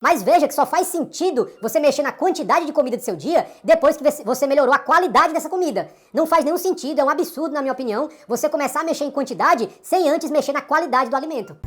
Mas veja que só faz sentido você mexer na quantidade de comida do seu dia depois que você melhorou a qualidade dessa comida. Não faz nenhum sentido, é um absurdo, na minha opinião, você começar a mexer em quantidade sem antes mexer na qualidade do alimento.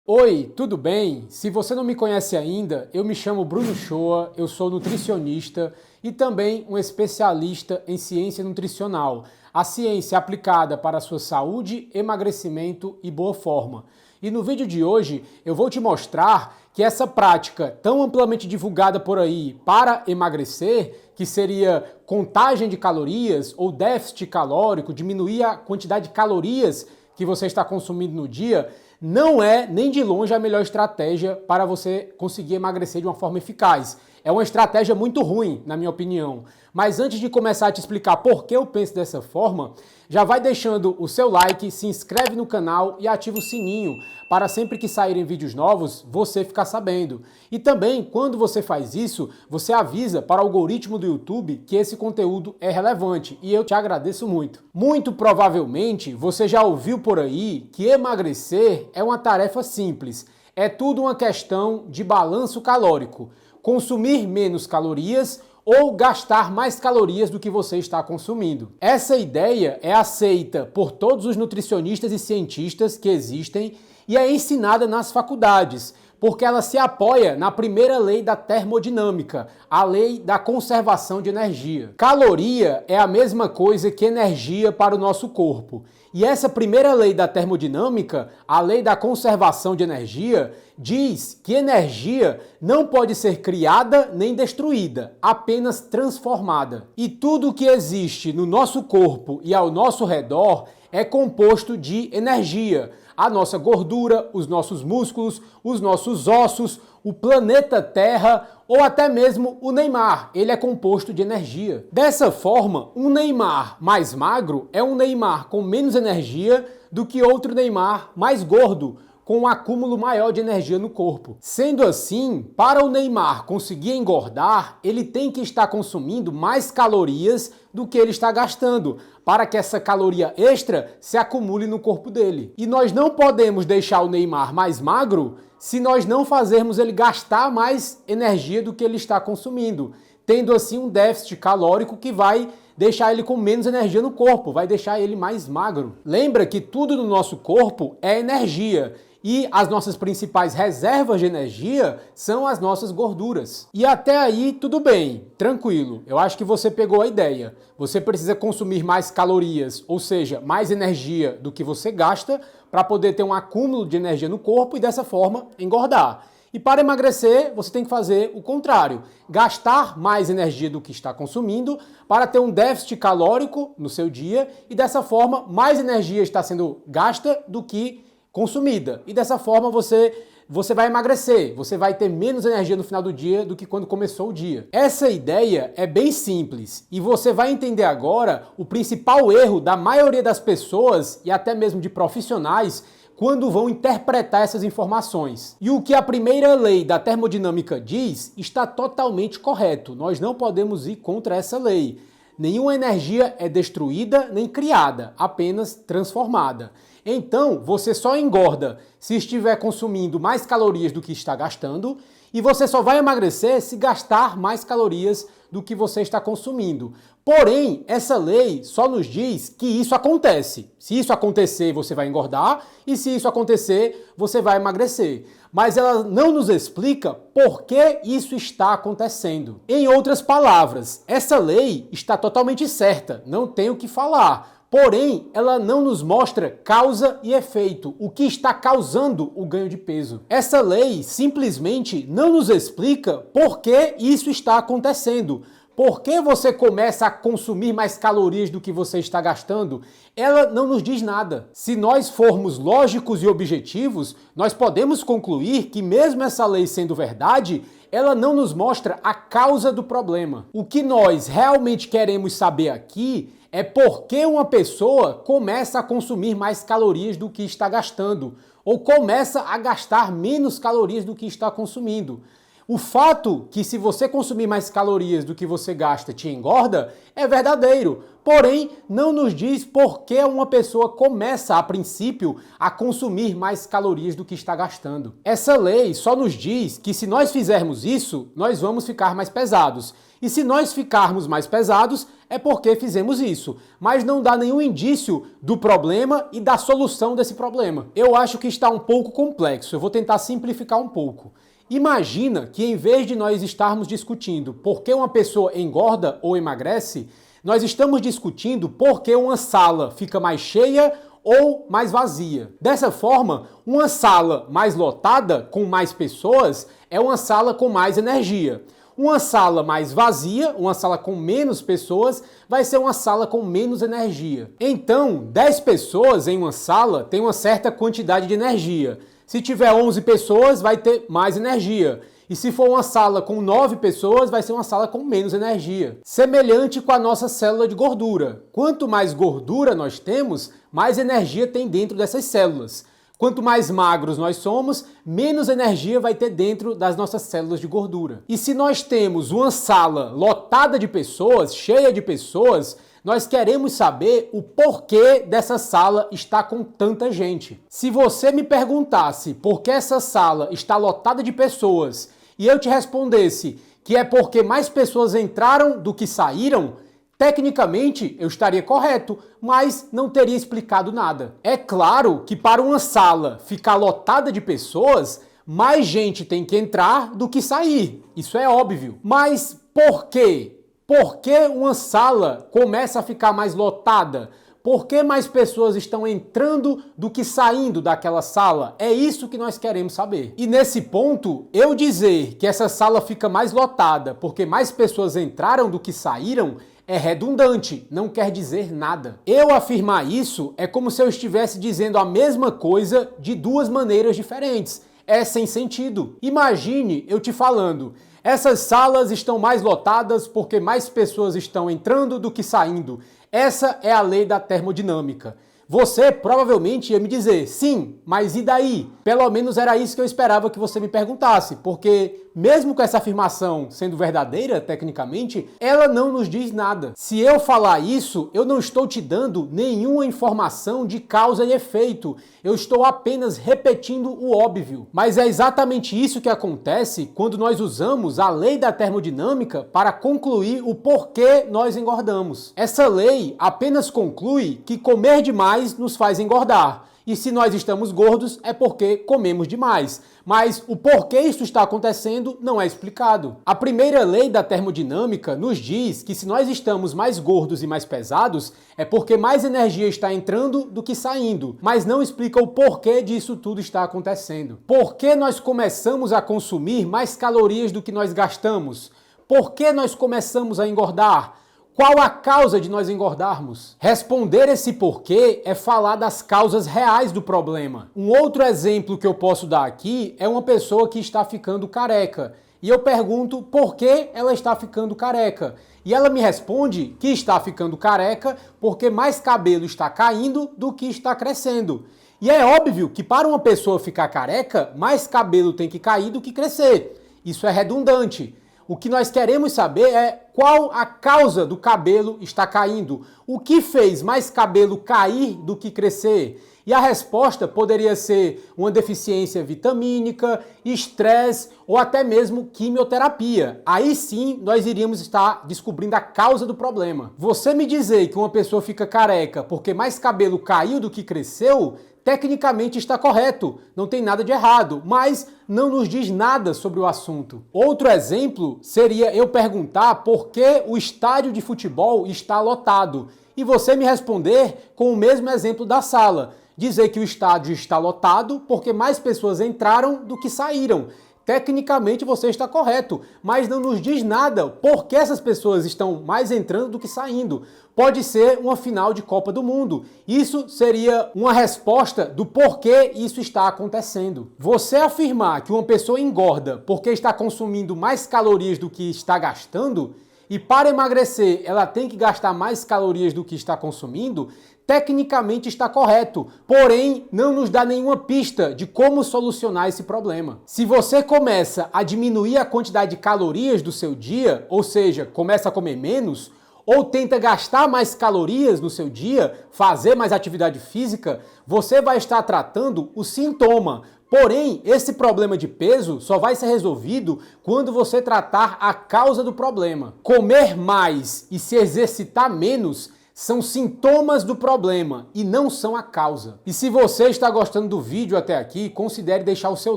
Oi, tudo bem? Se você não me conhece ainda, eu me chamo Bruno Shoa, eu sou nutricionista e também um especialista em ciência nutricional, a ciência aplicada para a sua saúde, emagrecimento e boa forma. E no vídeo de hoje eu vou te mostrar que essa prática tão amplamente divulgada por aí para emagrecer, que seria contagem de calorias ou déficit calórico, diminuir a quantidade de calorias que você está consumindo no dia, não é nem de longe a melhor estratégia para você conseguir emagrecer de uma forma eficaz. É uma estratégia muito ruim, na minha opinião. Mas antes de começar a te explicar por que eu penso dessa forma, já vai deixando o seu like, se inscreve no canal e ativa o sininho para sempre que saírem vídeos novos, você ficar sabendo. E também, quando você faz isso, você avisa para o algoritmo do YouTube que esse conteúdo é relevante e eu te agradeço muito. Muito provavelmente, você já ouviu por aí que emagrecer é uma tarefa simples. É tudo uma questão de balanço calórico. Consumir menos calorias ou gastar mais calorias do que você está consumindo. Essa ideia é aceita por todos os nutricionistas e cientistas que existem e é ensinada nas faculdades, porque ela se apoia na primeira lei da termodinâmica, a lei da conservação de energia. Caloria é a mesma coisa que energia para o nosso corpo. E essa primeira lei da termodinâmica, a lei da conservação de energia, diz que energia não pode ser criada nem destruída, apenas transformada. E tudo que existe no nosso corpo e ao nosso redor é composto de energia. A nossa gordura, os nossos músculos, os nossos ossos, o planeta Terra ou até mesmo o Neymar, ele é composto de energia. Dessa forma, um Neymar mais magro é um Neymar com menos energia do que outro Neymar mais gordo, com um acúmulo maior de energia no corpo. Sendo assim, para o Neymar conseguir engordar, ele tem que estar consumindo mais calorias do que ele está gastando, para que essa caloria extra se acumule no corpo dele. E nós não podemos deixar o Neymar mais magro se nós não fazermos ele gastar mais energia do que ele está consumindo, tendo assim um déficit calórico que vai deixar ele com menos energia no corpo, vai deixar ele mais magro. Lembra que tudo no nosso corpo é energia. E as nossas principais reservas de energia são as nossas gorduras. E até aí, tudo bem, tranquilo. Eu acho que você pegou a ideia. Você precisa consumir mais calorias, ou seja, mais energia do que você gasta, para poder ter um acúmulo de energia no corpo e dessa forma engordar. E para emagrecer, você tem que fazer o contrário. Gastar mais energia do que está consumindo para ter um déficit calórico no seu dia e dessa forma mais energia está sendo gasta do que consumida. E dessa forma você vai emagrecer, você vai ter menos energia no final do dia do que quando começou o dia. Essa ideia é bem simples e você vai entender agora o principal erro da maioria das pessoas e até mesmo de profissionais quando vão interpretar essas informações. E o que a primeira lei da termodinâmica diz está totalmente correto. Nós não podemos ir contra essa lei. Nenhuma energia é destruída nem criada, apenas transformada. Então, você só engorda se estiver consumindo mais calorias do que está gastando e você só vai emagrecer se gastar mais calorias do que você está consumindo. Porém, essa lei só nos diz que isso acontece. Se isso acontecer, você vai engordar e se isso acontecer, você vai emagrecer. Mas ela não nos explica por que isso está acontecendo. Em outras palavras, essa lei está totalmente certa, não tem o que falar. Porém, ela não nos mostra causa e efeito, o que está causando o ganho de peso. Essa lei simplesmente não nos explica por que isso está acontecendo. Por que você começa a consumir mais calorias do que você está gastando? Ela não nos diz nada. Se nós formos lógicos e objetivos, nós podemos concluir que mesmo essa lei sendo verdade, ela não nos mostra a causa do problema. O que nós realmente queremos saber aqui é por que uma pessoa começa a consumir mais calorias do que está gastando, ou começa a gastar menos calorias do que está consumindo. O fato que se você consumir mais calorias do que você gasta te engorda é verdadeiro, porém não nos diz por que uma pessoa começa a princípio a consumir mais calorias do que está gastando. Essa lei só nos diz que se nós fizermos isso, nós vamos ficar mais pesados. E se nós ficarmos mais pesados, é porque fizemos isso, mas não dá nenhum indício do problema e da solução desse problema. Eu acho que está um pouco complexo, eu vou tentar simplificar um pouco. Imagina que em vez de nós estarmos discutindo por que uma pessoa engorda ou emagrece, nós estamos discutindo por que uma sala fica mais cheia ou mais vazia. Dessa forma, uma sala mais lotada, com mais pessoas, é uma sala com mais energia. Uma sala mais vazia, uma sala com menos pessoas, vai ser uma sala com menos energia. Então, 10 pessoas em uma sala tem uma certa quantidade de energia. Se tiver 11 pessoas, vai ter mais energia. E se for uma sala com 9 pessoas, vai ser uma sala com menos energia. Semelhante com a nossa célula de gordura. Quanto mais gordura nós temos, mais energia tem dentro dessas células. Quanto mais magros nós somos, menos energia vai ter dentro das nossas células de gordura. E se nós temos uma sala lotada de pessoas, cheia de pessoas, nós queremos saber o porquê dessa sala está com tanta gente. Se você me perguntasse por que essa sala está lotada de pessoas e eu te respondesse que é porque mais pessoas entraram do que saíram, tecnicamente eu estaria correto, mas não teria explicado nada. É claro que para uma sala ficar lotada de pessoas, mais gente tem que entrar do que sair. Isso é óbvio. Mas por quê? Por que uma sala começa a ficar mais lotada? Por que mais pessoas estão entrando do que saindo daquela sala? É isso que nós queremos saber. E nesse ponto, eu dizer que essa sala fica mais lotada porque mais pessoas entraram do que saíram é redundante, não quer dizer nada. Eu afirmar isso é como se eu estivesse dizendo a mesma coisa de duas maneiras diferentes. É sem sentido. Imagine eu te falando: essas salas estão mais lotadas porque mais pessoas estão entrando do que saindo. Essa é a lei da termodinâmica. Você provavelmente ia me dizer, sim, mas e daí? Pelo menos era isso que eu esperava que você me perguntasse, porque mesmo com essa afirmação sendo verdadeira, tecnicamente, ela não nos diz nada. Se eu falar isso, eu não estou te dando nenhuma informação de causa e efeito. Eu estou apenas repetindo o óbvio. Mas é exatamente isso que acontece quando nós usamos a lei da termodinâmica para concluir o porquê nós engordamos. Essa lei apenas conclui que comer demais nos faz engordar. E se nós estamos gordos é porque comemos demais. Mas o porquê isso está acontecendo não é explicado. A primeira lei da termodinâmica nos diz que se nós estamos mais gordos e mais pesados é porque mais energia está entrando do que saindo, mas não explica o porquê disso tudo está acontecendo. Por que nós começamos a consumir mais calorias do que nós gastamos? Por que nós começamos a engordar? Qual a causa de nós engordarmos? Responder esse porquê é falar das causas reais do problema. Um outro exemplo que eu posso dar aqui é uma pessoa que está ficando careca. E eu pergunto por que ela está ficando careca. E ela me responde que está ficando careca porque mais cabelo está caindo do que está crescendo. E é óbvio que para uma pessoa ficar careca, mais cabelo tem que cair do que crescer. Isso é redundante. O que nós queremos saber é qual a causa do cabelo está caindo. O que fez mais cabelo cair do que crescer? E a resposta poderia ser uma deficiência vitamínica, estresse ou até mesmo quimioterapia. Aí sim nós iríamos estar descobrindo a causa do problema. Você me dizer que uma pessoa fica careca porque mais cabelo caiu do que cresceu, tecnicamente está correto, não tem nada de errado, mas não nos diz nada sobre o assunto. Outro exemplo seria eu perguntar por que o estádio de futebol está lotado e você me responder com o mesmo exemplo da sala, dizer que o estádio está lotado porque mais pessoas entraram do que saíram. Tecnicamente você está correto, mas não nos diz nada por que essas pessoas estão mais entrando do que saindo. Pode ser uma final de Copa do Mundo. Isso seria uma resposta do porquê isso está acontecendo. Você afirmar que uma pessoa engorda porque está consumindo mais calorias do que está gastando, e para emagrecer ela tem que gastar mais calorias do que está consumindo, tecnicamente está correto, porém não nos dá nenhuma pista de como solucionar esse problema. Se você começa a diminuir a quantidade de calorias do seu dia, ou seja, começa a comer menos, ou tenta gastar mais calorias no seu dia, fazer mais atividade física, você vai estar tratando o sintoma. Porém, esse problema de peso só vai ser resolvido quando você tratar a causa do problema. Comer mais e se exercitar menos são sintomas do problema e não são a causa. E se você está gostando do vídeo até aqui, considere deixar o seu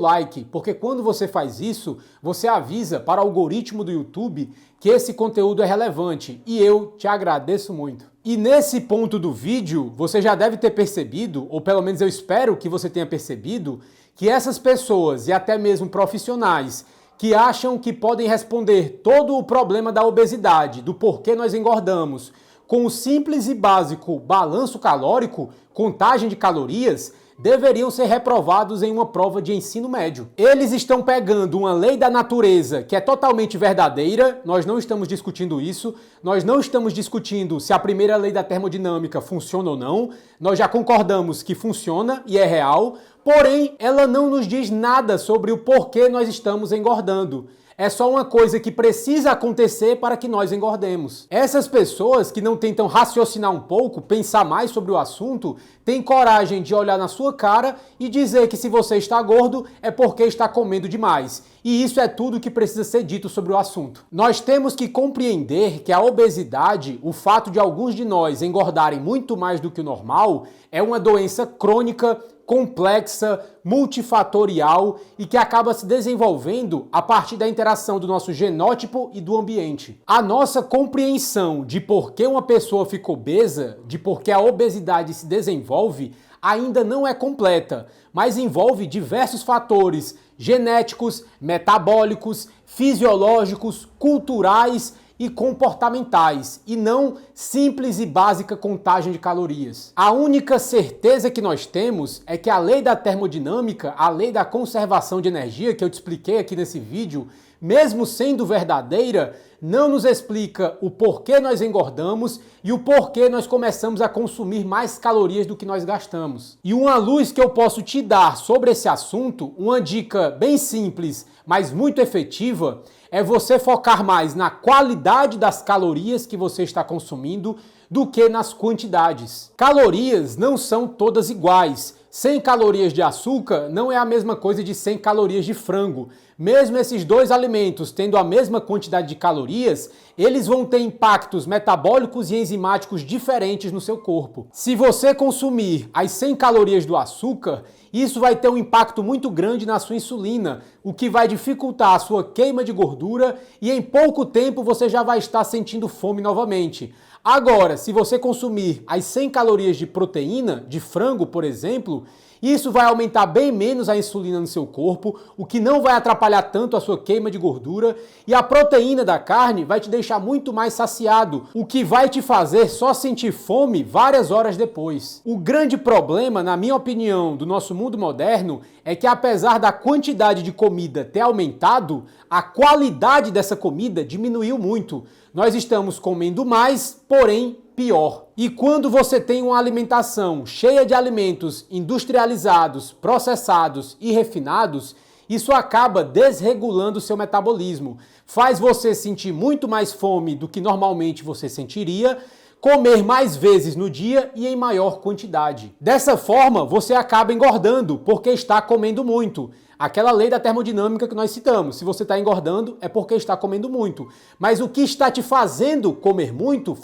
like, porque quando você faz isso, você avisa para o algoritmo do YouTube que esse conteúdo é relevante e eu te agradeço muito. E nesse ponto do vídeo, você já deve ter percebido, ou pelo menos eu espero que você tenha percebido, que essas pessoas e até mesmo profissionais que acham que podem responder todo o problema da obesidade, do porquê nós engordamos, com o simples e básico balanço calórico, contagem de calorias, deveriam ser reprovados em uma prova de ensino médio. Eles estão pegando uma lei da natureza que é totalmente verdadeira, nós não estamos discutindo isso, nós não estamos discutindo se a primeira lei da termodinâmica funciona ou não, nós já concordamos que funciona e é real, porém ela não nos diz nada sobre o porquê nós estamos engordando. É só uma coisa que precisa acontecer para que nós engordemos. Essas pessoas que não tentam raciocinar um pouco, pensar mais sobre o assunto, têm coragem de olhar na sua cara e dizer que se você está gordo é porque está comendo demais. E isso é tudo que precisa ser dito sobre o assunto. Nós temos que compreender que a obesidade, o fato de alguns de nós engordarem muito mais do que o normal, é uma doença crônica, complexa, multifatorial e que acaba se desenvolvendo a partir da interação do nosso genótipo e do ambiente. A nossa compreensão de por que uma pessoa fica obesa, de por que a obesidade se desenvolve, ainda não é completa, mas envolve diversos fatores genéticos, metabólicos, fisiológicos, culturais e comportamentais, e não simples e básica contagem de calorias. A única certeza que nós temos é que a lei da termodinâmica, a lei da conservação de energia, que eu te expliquei aqui nesse vídeo, mesmo sendo verdadeira, não nos explica o porquê nós engordamos e o porquê nós começamos a consumir mais calorias do que nós gastamos. E uma luz que eu posso te dar sobre esse assunto, uma dica bem simples, mas muito efetiva, é você focar mais na qualidade das calorias que você está consumindo do que nas quantidades. Calorias não são todas iguais. 100 calorias de açúcar não é a mesma coisa de 100 calorias de frango. Mesmo esses dois alimentos tendo a mesma quantidade de calorias, eles vão ter impactos metabólicos e enzimáticos diferentes no seu corpo. Se você consumir as 100 calorias do açúcar, isso vai ter um impacto muito grande na sua insulina, o que vai dificultar a sua queima de gordura e em pouco tempo você já vai estar sentindo fome novamente. Agora, se você consumir as 100 calorias de proteína, de frango, por exemplo, isso vai aumentar bem menos a insulina no seu corpo, o que não vai atrapalhar tanto a sua queima de gordura, e a proteína da carne vai te deixar muito mais saciado, o que vai te fazer só sentir fome várias horas depois. O grande problema, na minha opinião, do nosso mundo moderno é que apesar da quantidade de comida ter aumentado, a qualidade dessa comida diminuiu muito. Nós estamos comendo mais, porém pior. E quando você tem uma alimentação cheia de alimentos industrializados, processados e refinados, isso acaba desregulando o seu metabolismo. Faz você sentir muito mais fome do que normalmente você sentiria, comer mais vezes no dia e em maior quantidade. Dessa forma, você acaba engordando porque está comendo muito. Aquela lei da termodinâmica que nós citamos. Se você está engordando, é porque está comendo muito. Mas o que está te fazendo comer muito,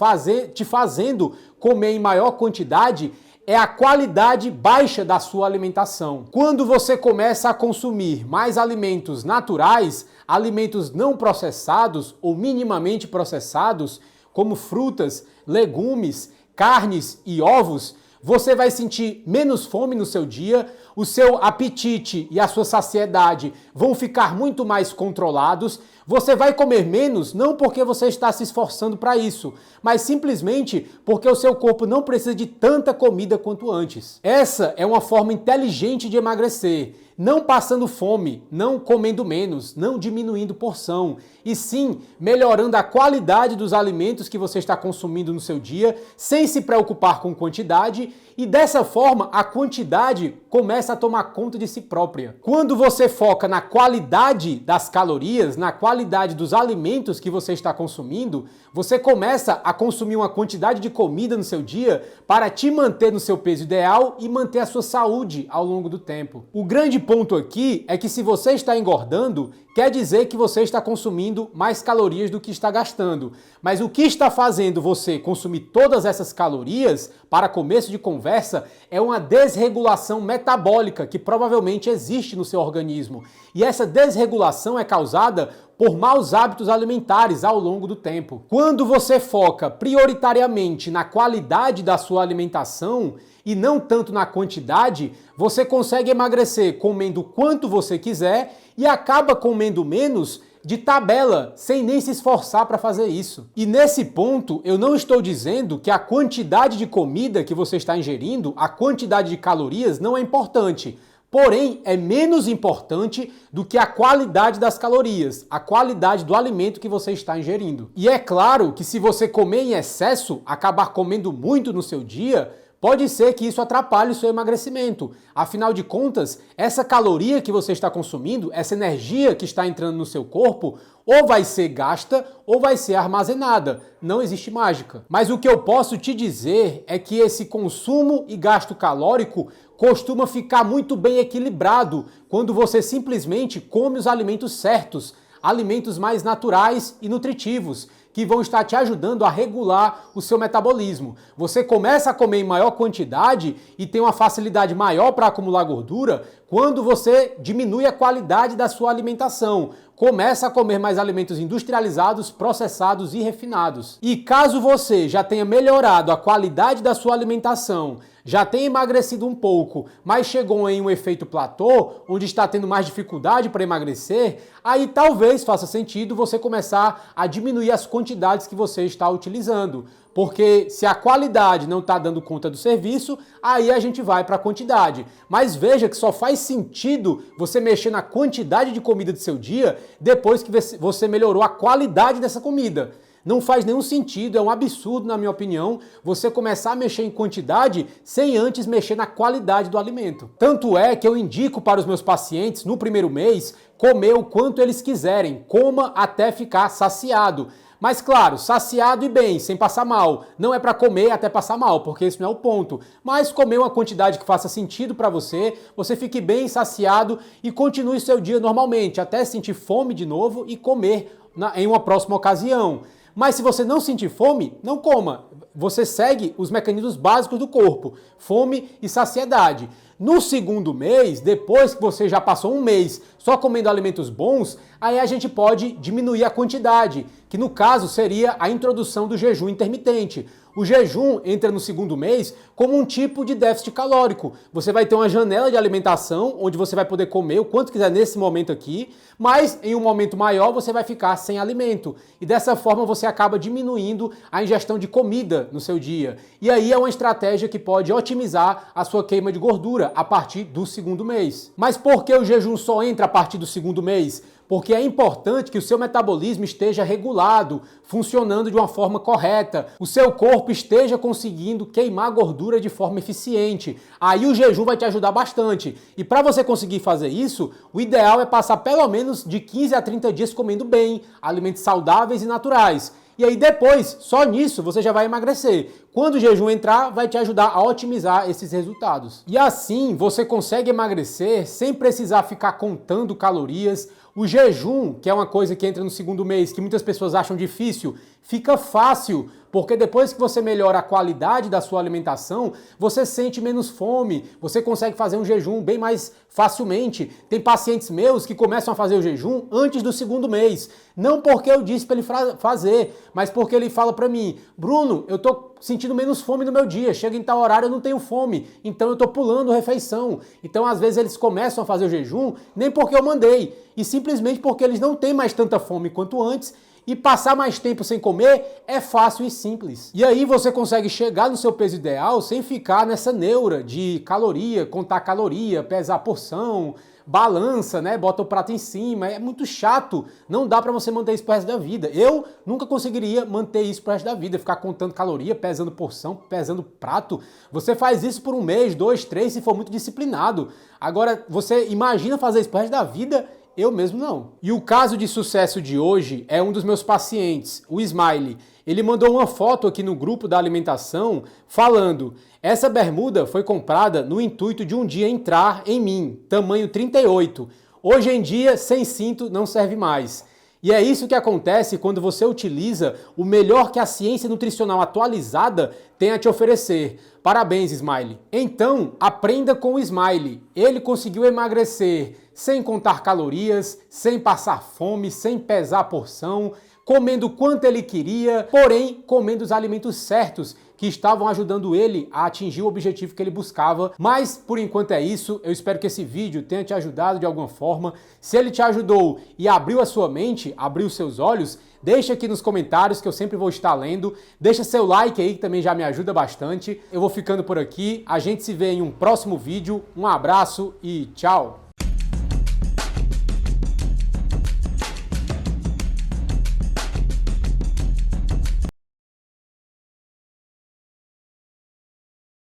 te fazendo comer em maior quantidade, é a qualidade baixa da sua alimentação. Quando você começa a consumir mais alimentos naturais, alimentos não processados ou minimamente processados, como frutas, legumes, carnes e ovos, você vai sentir menos fome no seu dia, o seu apetite e a sua saciedade vão ficar muito mais controlados, Você vai comer menos não porque você está se esforçando para isso, mas simplesmente porque o seu corpo não precisa de tanta comida quanto antes. Essa é uma forma inteligente de emagrecer, não passando fome, não comendo menos, não diminuindo porção, e sim melhorando a qualidade dos alimentos que você está consumindo no seu dia, sem se preocupar com quantidade, e dessa forma a quantidade começa a tomar conta de si própria. Quando você foca na qualidade das calorias, na qualidade dos alimentos que você está consumindo, você começa a consumir uma quantidade de comida no seu dia para te manter no seu peso ideal e manter a sua saúde ao longo do tempo. O grande ponto aqui é que se você está engordando, quer dizer que você está consumindo mais calorias do que está gastando. Mas o que está fazendo você consumir todas essas calorias, para começo de conversa, é uma desregulação metabólica que provavelmente existe no seu organismo. E essa desregulação é causada por maus hábitos alimentares ao longo do tempo. Quando você foca prioritariamente na qualidade da sua alimentação e não tanto na quantidade, você consegue emagrecer comendo o quanto você quiser e acaba comendo menos de tabela, sem nem se esforçar para fazer isso. E nesse ponto, eu não estou dizendo que a quantidade de comida que você está ingerindo, a quantidade de calorias não é importante. Porém, é menos importante do que a qualidade das calorias, a qualidade do alimento que você está ingerindo. E é claro que se você comer em excesso, acabar comendo muito no seu dia, pode ser que isso atrapalhe o seu emagrecimento. Afinal de contas, essa caloria que você está consumindo, essa energia que está entrando no seu corpo, ou vai ser gasta ou vai ser armazenada. Não existe mágica. Mas o que eu posso te dizer é que esse consumo e gasto calórico costuma ficar muito bem equilibrado quando você simplesmente come os alimentos certos, alimentos mais naturais e nutritivos, que vão estar te ajudando a regular o seu metabolismo. Você começa a comer em maior quantidade e tem uma facilidade maior para acumular gordura quando você diminui a qualidade da sua alimentação. Começa a comer mais alimentos industrializados, processados e refinados. E caso você já tenha melhorado a qualidade da sua alimentação, já tenha emagrecido um pouco, mas chegou em um efeito platô, onde está tendo mais dificuldade para emagrecer, aí talvez faça sentido você começar a diminuir as quantidades que você está utilizando. Porque se a qualidade não está dando conta do serviço, aí a gente vai para a quantidade. Mas veja que só faz sentido você mexer na quantidade de comida do seu dia depois que você melhorou a qualidade dessa comida. Não faz nenhum sentido, é um absurdo, na minha opinião, você começar a mexer em quantidade sem antes mexer na qualidade do alimento. Tanto é que eu indico para os meus pacientes, no primeiro mês, comer o quanto eles quiserem, coma até ficar saciado. Mas claro, saciado e bem, sem passar mal. Não é para comer até passar mal, porque esse não é o ponto. Mas comer uma quantidade que faça sentido para você, você fique bem saciado e continue seu dia normalmente, até sentir fome de novo e comer em uma próxima ocasião. Mas se você não sentir fome, não coma. Você segue os mecanismos básicos do corpo, fome e saciedade. No segundo mês, depois que você já passou um mês só comendo alimentos bons, aí a gente pode diminuir a quantidade, que no caso seria a introdução do jejum intermitente. O jejum entra no segundo mês como um tipo de déficit calórico. Você vai ter uma janela de alimentação onde você vai poder comer o quanto quiser nesse momento aqui, mas em um momento maior você vai ficar sem alimento. E dessa forma você acaba diminuindo a ingestão de comida no seu dia. E aí é uma estratégia que pode otimizar a sua queima de gordura a partir do segundo mês. Mas por que o jejum só entra a partir do segundo mês? Porque é importante que o seu metabolismo esteja regulado, funcionando de uma forma correta, o seu corpo esteja conseguindo queimar gordura de forma eficiente. Aí o jejum vai te ajudar bastante. E para você conseguir fazer isso, o ideal é passar pelo menos de 15 a 30 dias comendo bem, alimentos saudáveis e naturais. E aí depois, só nisso, você já vai emagrecer. Quando o jejum entrar, vai te ajudar a otimizar esses resultados. E assim, você consegue emagrecer sem precisar ficar contando calorias. O jejum, que é uma coisa que entra no segundo mês, que muitas pessoas acham difícil, fica fácil, porque depois que você melhora a qualidade da sua alimentação, você sente menos fome, você consegue fazer um jejum bem mais facilmente. Tem pacientes meus que começam a fazer o jejum antes do segundo mês. Não porque eu disse para ele fazer, mas porque ele fala para mim, Bruno, eu tô sentindo menos fome no meu dia. Chega em tal horário eu não tenho fome, então eu tô pulando refeição. Então às vezes eles começam a fazer o jejum nem porque eu mandei, e simplesmente porque eles não têm mais tanta fome quanto antes. E passar mais tempo sem comer é fácil e simples. E aí você consegue chegar no seu peso ideal sem ficar nessa neura de caloria, contar caloria, pesar porção, balança, né? Bota o prato em cima. É muito chato. Não dá pra você manter isso pro resto da vida. Eu nunca conseguiria manter isso pro resto da vida. Ficar contando caloria, pesando porção, pesando prato. Você faz isso por 1 mês, 2, 3, se for muito disciplinado. Agora, você imagina fazer isso pro resto da vida? Eu mesmo não. E o caso de sucesso de hoje é um dos meus pacientes, o Smiley. Ele mandou uma foto aqui no grupo da alimentação falando: essa bermuda foi comprada no intuito de um dia entrar em mim, tamanho 38. Hoje em dia, sem cinto, não serve mais. E é isso que acontece quando você utiliza o melhor que a ciência nutricional atualizada tem a te oferecer. Parabéns, Smiley. Então, aprenda com o Smiley. Ele conseguiu emagrecer sem contar calorias, sem passar fome, sem pesar a porção, comendo quanto ele queria, porém comendo os alimentos certos que estavam ajudando ele a atingir o objetivo que ele buscava. Mas por enquanto é isso. Eu espero que esse vídeo tenha te ajudado de alguma forma. Se ele te ajudou e abriu a sua mente, abriu os seus olhos, deixa aqui nos comentários que eu sempre vou estar lendo. Deixa seu like aí que também já me ajuda bastante. Eu vou ficando por aqui. A gente se vê em um próximo vídeo. Um abraço e tchau!